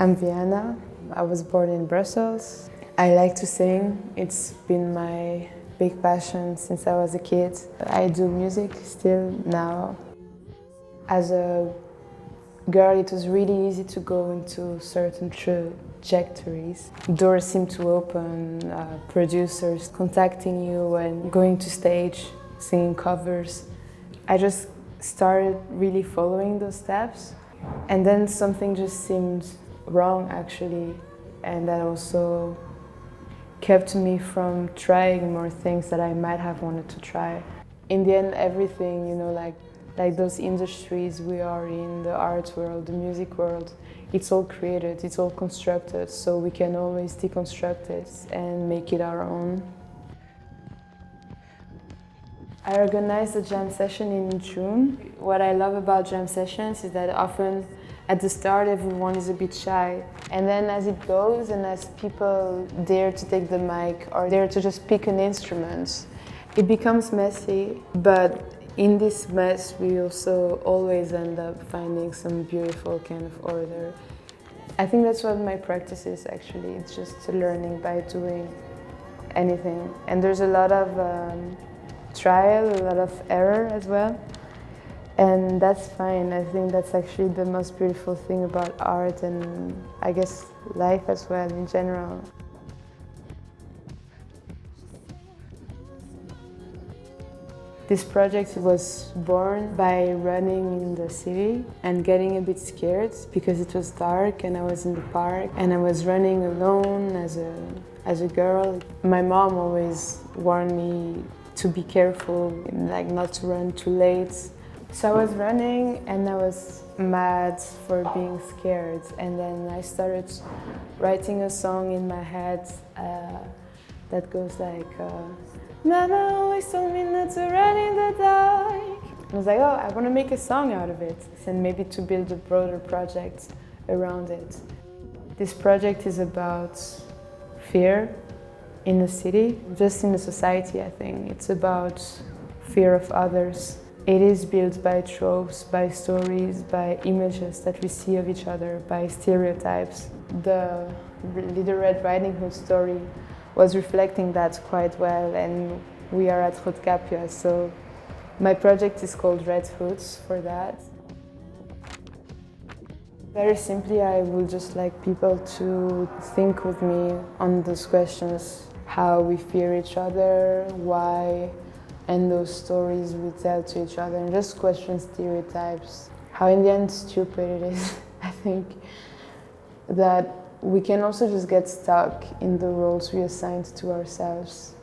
I'm Viana. I was born in Brussels. I like to sing. It's been my big passion since I was a kid. I do music still now. As a girl, it was really easy to go into certain trajectories. Doors seem to open, producers contacting you and going to stage, singing covers. I just started really following those steps, and then something just seemed wrong actually, and that also kept me from trying more things that I might have wanted to try. In the end, everything, you know, like those industries we are in, the art world, the music world, it's all created, it's all constructed, so we can always deconstruct it and make it our own. I organized a jam session in June. What I love about jam sessions is that often at the start everyone is a bit shy, and then as it goes and as people dare to take the mic or dare to just pick an instrument, it becomes messy, but in this mess we also always end up finding some beautiful kind of order. I think that's what my practice is actually. It's just learning by doing anything, and there's a lot of trial, a lot of error as well, and that's fine. I think that's actually the most beautiful thing about art, and I guess life as well in general. This project was born by running in the city and getting a bit scared because it was dark and I was in the park and I was running alone as a girl. My mom always warned me to be careful, like not to run too late. So I was running and I was mad for being scared, and then I started writing a song in my head that goes like Mama always told me not to run in the dark. I was like, oh, I want to make a song out of it and maybe to build a broader project around it. This project is about fear in the city, just in the society, I think. It's about fear of others. It is built by tropes, by stories, by images that we see of each other, by stereotypes. The Little Red Riding Hood story was reflecting that quite well, and we are at Roodkapje, so my project is called Red Hoods for that. Very simply, I would just like people to think with me on those questions: how we fear each other, why, and those stories we tell to each other, and just question stereotypes. How in the end stupid it is. I think that we can also just get stuck in the roles we assigned to ourselves.